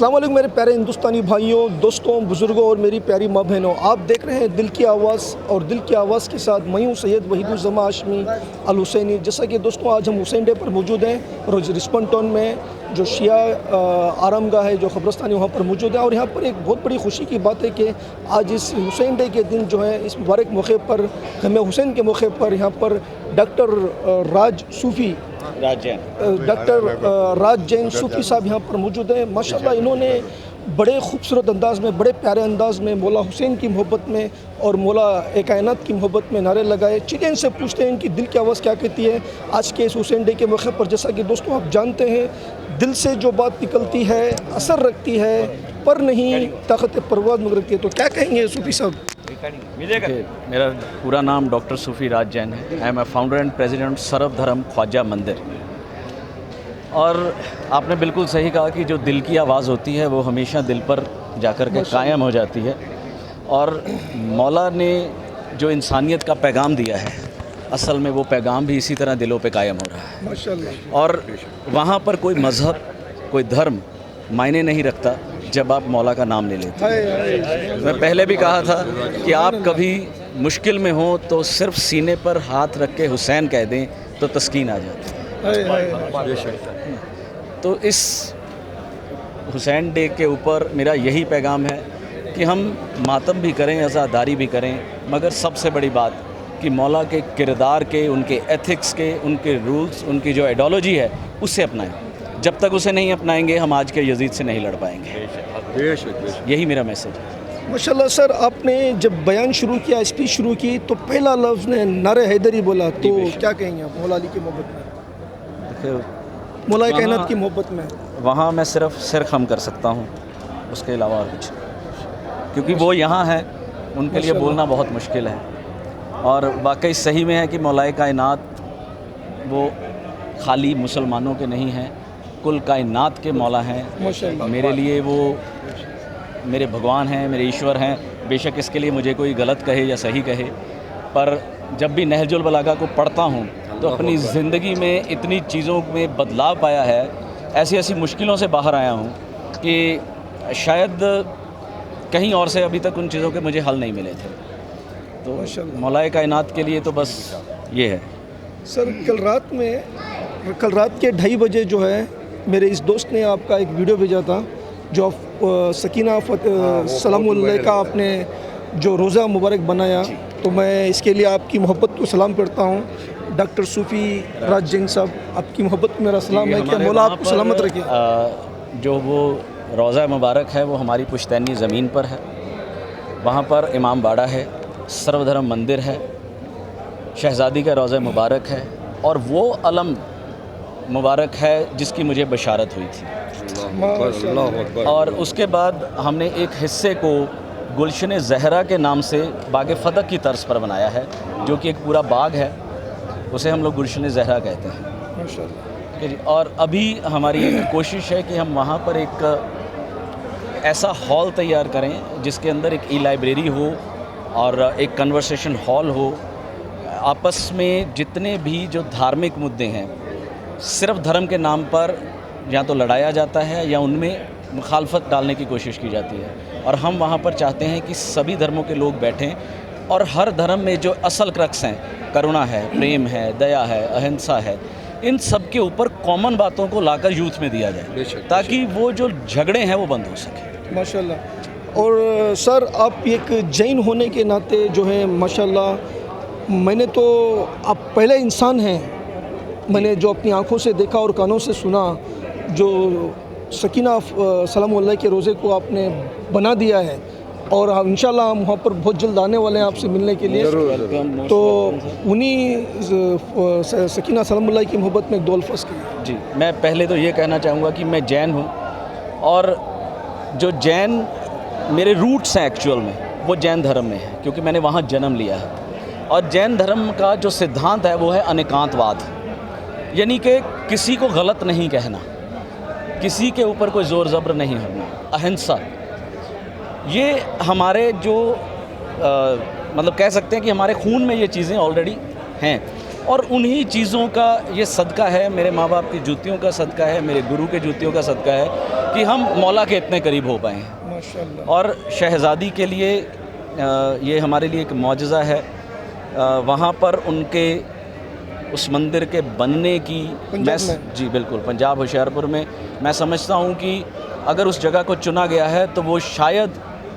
अस्सलाम वालेकुम मेरे प्यारे हिंदुस्तानी भाइयों, दोस्तों, बुज़ुर्गों और मेरी प्यारी माँ बहनों, आप देख रहे हैं दिल की आवाज़ और दिल की आवाज़ के साथ मैं हूँ सैयद वहीदुज़्ज़मा हाशमी अल हुसैनी। जैसा कि दोस्तों आज हम हुसैन डे पर मौजूद हैं और रिस्पन टाउन में जो शिया आरामगाह है, जो कब्रस्तान है, वहाँ पर मौजूद है। और यहाँ पर एक बहुत बड़ी खुशी की बात है कि आज इस हुसैन डे के दिन जो है, इस मुबारक मौके पर, ख़ैमे हुसैन के मौके पर यहाँ पर डॉक्टर राज जैन सूफ़ी साहब यहाँ पर मौजूद हैं। माशाल्लाह इन्होंने बड़े खूबसूरत अंदाज़ में, बड़े प्यारे अंदाज़ में मौला हुसैन की मोहब्बत में और मौला कायनात की मोहब्बत में नारे लगाए। चलिए इनसे पूछते हैं इनकी दिल की आवाज़ क्या कहती है आज के इस हुसैन डे के मौके पर। जैसा कि दोस्तों आप जानते हैं, दिल से जो बात निकलती है असर रखती है, पर नहीं ताकत परवाज़ मगर रखती है। तो क्या कहेंगे सूफ़ी साहब? मेरा पूरा नाम डॉक्टर सूफ़ी राज जैन है। I am a founder and president Sarvadharma Khwaja मंदिर। और आपने बिल्कुल सही कहा कि जो दिल की आवाज़ होती है वो हमेशा दिल पर जाकर के कायम हो जाती है। और मौला ने जो इंसानियत का पैगाम दिया है, असल में वो पैगाम भी इसी तरह दिलों पे कायम हो रहा है माशाल्लाह। और वहाँ पर कोई मज़हब, कोई धर्म मायने नहीं रखता जब आप मौला का नाम ले लेते हैं। मैं पहले भी कहा था कि आप कभी मुश्किल में हो तो सिर्फ सीने पर हाथ रख के हुसैन कह दें तो तस्कीन आ जाती है। तो इस हुसैन डे के ऊपर मेरा यही पैगाम है कि हम मातम भी करें, अज़ादारी भी करें, मगर सबसे बड़ी बात कि मौला के किरदार के, उनके एथिक्स के, उनके रूल्स, उनकी जो आइडियोलॉजी है उसे अपनाएं। जब तक उसे नहीं अपनाएंगे हम आज के यजीद से नहीं लड़ पाएंगे। यही मेरा मैसेज है। माशाल्लाह सर, आपने जब बयान शुरू किया, स्पीच शुरू की, तो पहला लफ्ज़ ने नारे हैदरी बोला, तो क्या कहेंगे आप मौला अली की मोहब्बत में? देखिए, मौला कायनात की मोहब्बत में वहाँ मैं सिर्फ सिर खम कर सकता हूँ, उसके अलावा और कुछ, क्योंकि वो यहाँ है, उनके लिए बोलना बहुत मुश्किल है। और वाकई सही में है कि मौलाए कायनात वो खाली मुसलमानों के नहीं हैं, कुल कायनात के मौला हैं। मेरे लिए वो मेरे भगवान हैं, मेरे ईश्वर हैं। बेशक इसके लिए मुझे कोई गलत कहे या सही कहे, पर जब भी नहजुल बलागा को पढ़ता हूँ तो अपनी ज़िंदगी में इतनी चीज़ों में बदलाव पाया है, ऐसी ऐसी मुश्किलों से बाहर आया हूँ कि शायद कहीं और से अभी तक उन चीज़ों के मुझे हल नहीं मिले थे। तो मौलाए कायनात के लिए तो बस ये है। सर, कल रात के 2:30 बजे जो है, मेरे इस दोस्त ने आपका एक वीडियो भेजा था, जो सकीना सलामुल्लाह का आपने जो रोज़ा मुबारक बनाया। तो मैं इसके लिए आपकी मोहब्बत को सलाम करता हूँ। डॉक्टर सूफ़ी राज जैन साहब, आपकी मोहब्बत को मेरा सलाम है कि मौला आपको सलामत रखे। जो वो रोज़ा मुबारक है वो हमारी पुश्तैनी ज़मीन पर है। वहाँ पर इमाम बाड़ा है, सर्वधर्म मंदिर है, शहज़ादी का रोज़ा मुबारक है और वो अलम मुबारक है जिसकी मुझे बशारत हुई थी। और उसके बाद हमने एक हिस्से को गुलशन ज़हरा के नाम से बाग फ़तह की तर्ज पर बनाया है, जो कि एक पूरा बाग है, उसे हम लोग गुलशन ज़हरा कहते हैं। और अभी हमारी एक कोशिश है कि हम वहाँ पर एक ऐसा हॉल तैयार करें जिसके अंदर एक लाइब्रेरी हो और एक कन्वर्सेशन हॉल हो। आपस में जितने भी जो धार्मिक मुद्दे हैं, सिर्फ धर्म के नाम पर या तो लड़ाया जाता है या उनमें मुखालफत डालने की कोशिश की जाती है। और हम वहाँ पर चाहते हैं कि सभी धर्मों के लोग बैठें और हर धर्म में जो असल क्रक्स हैं, करुणा है, प्रेम है, दया है, अहिंसा है, इन सब के ऊपर कॉमन बातों को लाकर यूथ में दिया जाए, ताकि वो जो झगड़े हैं वो बंद हो सके। माशाल्लाह। और सर, आप एक जैन होने के नाते जो है माशाल्लाह, मैंने तो आप पहले इंसान हैं, मैंने जो अपनी आंखों से देखा और कानों से सुना, जो सकीना सलामुल्लाह के रोज़े को आपने बना दिया है। और हम इंशाल्लाह हम वहाँ पर बहुत जल्द आने वाले हैं आपसे मिलने के लिए। तो उन्हीं सकीना सलामुल्लाह की मोहब्बत में एक दो अल्फाज़ की। जी, मैं पहले तो ये कहना चाहूँगा कि मैं जैन हूँ और जो जैन मेरे रूट्स हैं एक्चुअल में वो जैन धर्म में है, क्योंकि मैंने वहाँ जन्म लिया है। और जैन धर्म का जो सिद्धांत है वो है अनेकांतवाद, यानी कि किसी को गलत नहीं कहना, किसी के ऊपर कोई ज़ोर ज़बर नहीं करना, अहिंसा। ये हमारे जो मतलब कह सकते हैं कि हमारे खून में ये चीज़ें ऑलरेडी हैं। और उन्हीं चीज़ों का ये सदका है, मेरे माँ बाप की जूतियों का सदका है, मेरे गुरु के जूतियों का सदका है कि हम मौला के इतने करीब हो पाए हैं। माशाल्लाह। और शहज़ादी के लिए ये हमारे लिए एक मौजज़ा है। वहाँ पर उनके उस मंदिर के बनने की पंजाब में? जी बिल्कुल, पंजाब होशियारपुर में। मैं समझता हूँ कि अगर उस जगह को चुना गया है तो वो शायद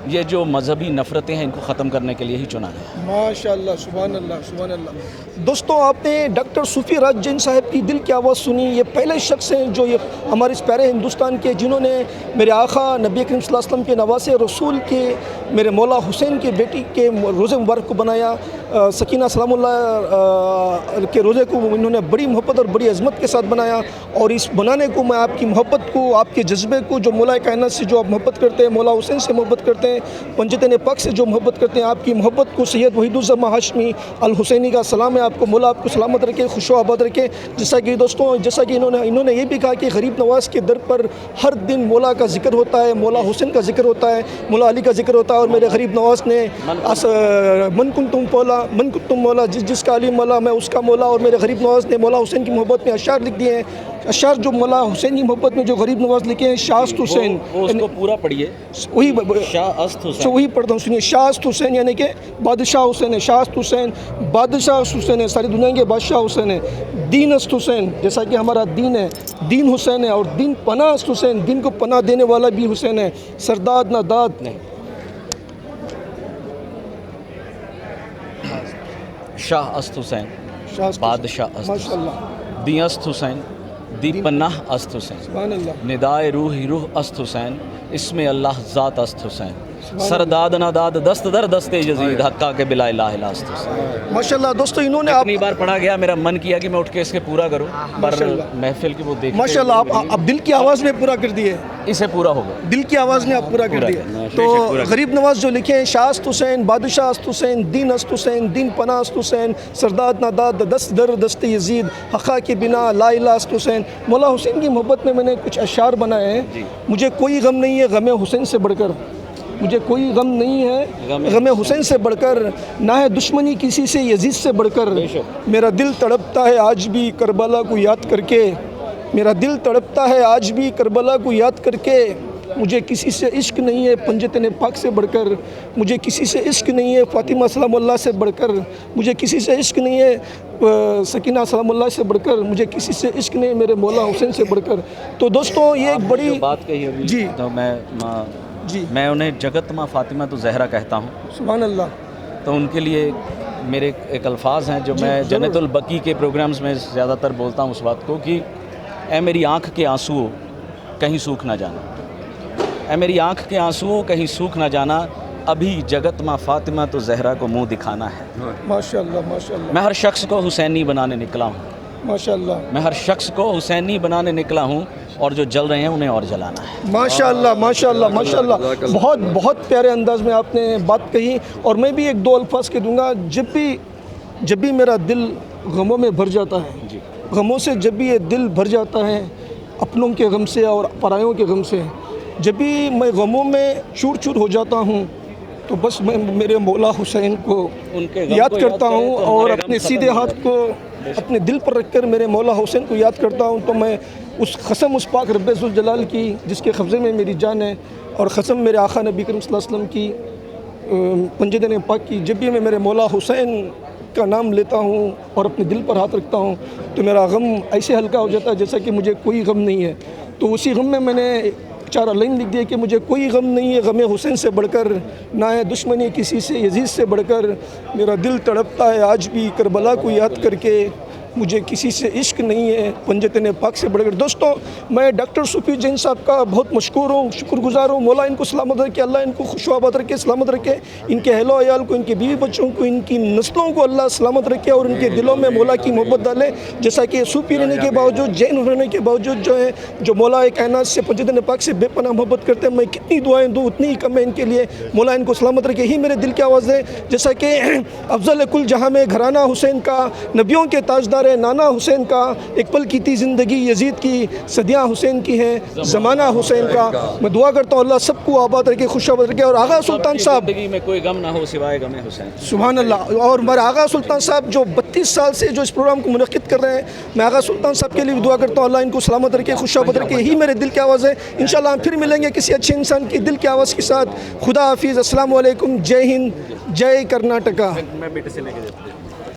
ये जो मजहबी नफ़रतें हैं इनको ख़त्म करने के लिए ही चुना गया। माशाल्लाह, सुभान अल्लाह, सुभान अल्लाह। दोस्तों, आपने डॉक्टर सूफ़ी राज जैन साहब की दिल की आवाज़ सुनी। ये पहले शख्स हैं जो ये हमारे इस प्यारे हिंदुस्तान के जिन्होंने मेरे आका नबी करीम सल्लल्लाहु अलैहि वसल्लम के नवासे रसूल के मेरे मौला हुसैन के बेटी के रोज़े मुबारक को बनाया। सकीना सलामुल्लाह के रोज़े को इन्होंने बड़ी मोहब्बत और बड़ी अज़मत के साथ बनाया। और इस बनाने को मैं आपकी मोहब्बत को, आपके जज्बे को, जो मौला कायनात से जो आप मोहब्बत करते हैं, मौला हुसैन से मोहब्बत करते हैं, पंजतन पाक से जो मोहब्बत करते हैं, आपकी मोहब्बत को सैयद वहीदुज़्ज़मा हाशमी अल हुसैनी का सलाम है आपको। मौला आपको सलामत रखे, खुश व आबाद रखे। जैसा कि दोस्तों, जैसा कि इन्होंने ये भी कहा कि गरीब नवाज़ के दर पर हर दिन मौला का जिक्र होता है, मौला हुसैन का जिक्र होता है, मौला अली का जिक्र होता है। और मेरे गरीब नवाज़ ने मन कुन तुम मौला, जिसका अली मौला मैं उसका मौला। और मेरे गरीब नवाज़ ने मौला हुसैन की मोहब्बत में अशार लिख दिए हैं। अशार जो मौला हुसैन की मोहब्बत में जो गरीब नवाज़ लिखे हैं, शाहस्त हुसैन, उसको पूरा पढ़िए। वही शाहस्त हुसैन, वही पढ़ता हूँ, सुनिए। शाहस्त हुसैन यानी कि बादशाह हुसैन है। शाहस्त हुसैन बादशाह हुसैन है, सारी दुनिया के बादशाह हुसैन है। दीनस्त हुसैन, जैसा कि हमारा दीन है, दीन हुसैन है। और दीन पनाहस्त हुसैन, दीन को पनाह देने वाला भी हुसैन है। सरदाद ना दाद नहीं, शाह अस्त हुसैन, बादशाह अस्त, माशाल्लाह, दी अस्त हुसैन, दी पन्नाह अस्त हुसैन, सुभान अल्लाह, निदाए रूह अस्त हुसैन, इसमें अल्लाह ज़ात अस्त हुसैन, सरदाद नादाद दस्त दर दस्ते यजीद हक्का के बिला इलाह इला अस्त हुसैन। माशाल्लाह। दोस्तों, इन्होंने इतनी बार पढ़ा गया, मेरा मन किया कि मैं उठ के इसके पूरा करूं, पर महफिल की वो देख माशाल्लाह आप दिल की आवाज़ में पूरा कर दिए। इसे पूरा होगा, दिल की आवाज़ ने आप पूरा कर दिया। तो गरीब नवाज़ जो लिखे हैं, शाहस्त हुसैन, बादशाह अस्त हुसैन, दीन अस्त हुसैन, दीन पनाह अस्त हुसैन, सरदाद नादाद दस्त दर दस्त यजीद हक़ा के बिना ला इलाहा अस्त हुसैन। मौला हुसैन की मोहब्बत में मैंने कुछ अशार बनाए हैं। मुझे कोई गम नहीं है गम हुसैन से बढ़कर, मुझे कोई गम नहीं है गम हुसैन से बढ़कर, ना है दुश्मनी किसी से यजीद से बढ़कर। मेरा दिल तड़पता है आज भी करबला को याद करके, मेरा दिल तड़पता है आज भी करबला को याद करके। मुझे किसी से इश्क नहीं है पंजतन पाक से बढ़कर, मुझे किसी से इश्क नहीं है फ़ातिमा सलामुल्लाह से बढ़कर, मुझे किसी से इश्क नहीं है सकीना सलामुल्लाह से बढ़कर, मुझे किसी से इश्क नहीं है मेरे मौला हुसैन से बढ़कर। तो दोस्तों, ये एक बड़ी बात कही अभी जी, तो मैं उन्हें जगत माँ फ़ातिमा तो ज़हरा कहता हूँ। सुभान अल्लाह। तो उनके लिए मेरे एक अल्फाज हैं जो मैं जन्नतुल बकी के प्रोग्राम्स में ज़्यादातर बोलता हूँ उस बात को कि ऐ मेरी आँख के आंसुओं कहीं सूख ना जाना, ऐ मेरी आँख के आंसुओं कहीं सूख ना जाना, अभी जगत माँ फ़ातिमा तो ज़हरा को मुँह दिखाना है। माशाल्लाह, माशाल्लाह, मैं हर शख्स को हुसैनी बनाने निकला हूँ, माशाल्लाह, मैं हर शख्स को हुसैनी बनाने निकला हूँ, और जो जल रहे हैं उन्हें और जलाना है। माशाल्लाह, माशाल्लाह, माशाल्लाह। बहुत बहुत प्यारे अंदाज में आपने बात कही। और मैं भी एक दो अल्फाज के दूंगा। जब भी मेरा दिल गमों में भर जाता है, गमों से जब भी ये दिल भर जाता है, अपनों के गम से और परायों के गम से, जब भी मैं गमों में चूर चूर हो जाता हूँ, तो बस मैं मेरे मौला हुसैन को याद करता हूँ और अपने सीधे हाथ को अपने दिल पर रखकर मेरे मौला हुसैन को याद करता हूँ। तो मैं उस कसम उस पाक रब्बे ज़ुल जलाल की जिसके कब्ज़े में मेरी जान है, और कसम मेरे आका नबी करीम सल्लल्लाहु अलैहि वसल्लम की पंजतन पाक की, जब भी मैं मेरे मौला हुसैन का नाम लेता हूँ और अपने दिल पर हाथ रखता हूँ, तो मेरा गम ऐसे हल्का हो जाता है जैसा कि मुझे कोई गम नहीं है। तो उसी गम में मैंने 4 लाइन लिख दिए कि मुझे कोई गम नहीं है गम हुसैन से बढ़कर, ना है दुश्मनी किसी से यजीद से बढ़कर, मेरा दिल तड़पता है आज भी करबला को याद करके, मुझे किसी से इश्क नहीं है पंजतन पाक से बढ़कर। दोस्तों, मैं डॉक्टर सूफ़ी जैन साहब का बहुत मशकूर हूँ, शुक्रगुजार हूँ। मौला इनको सलामत रखे, अल्लाह इनको खुश आबाद रखे, सलामत रखे, इनके अहलो अयाल को, इनके बीवी बच्चों को, इनकी नस्लों को अल्लाह सलामत रखे और इनके दिलों में मौला की मोहब्बत डाले। जैसा कि सूफ़ी रहने के बावजूद, जैन रहने के बावजूद जो है, जो मौला कायनात से पंजतन पाक से बेपनाह मोहब्बत करते हैं, मैं कितनी दुआएँ दूँ उतनी ही कम है इनके लिए। मौला इनको सलामत रखे, ही मेरे दिल की आवाज़ है। जैसा कि अफजल कुल जहाँ में घराना हुसैन का, नबियों के ताजदार हमारे नाना हुसैन का एक पल की थी ज़िंदगी, यजीद की सदियाँ हुसैन की हैं, ज़माना हुसैन का। मैं दुआ करता हूँ अल्लाह सबको आबाद रखे, खुशाबाद रखे। और आगा सुल्तान साहब, ज़िंदगी में कोई गम ना हो सिवाय गम हुसैन। सुभान अल्लाह। और मेरे आगा सुल्तान साहब जो 32 साल से जो इस प्रोग्राम को मुनक़िद कर रहे हैं, मैं आगा सुल्तान साहब के लिए भी दुआ करता हूँ अल्लाह इनको सलामत रखे, खुशाबाद रखे। यही मेरे दिल की आवाज़ है। इंशाअल्लाह हम फिर मिलेंगे किसी अच्छे इंसान की दिल की आवाज़ के साथ। खुदा हाफिज़, अस्सलाम वालेकुम, जय हिंद, जय कर्नाटका। मैं बेटे से लेके जाता हूँ।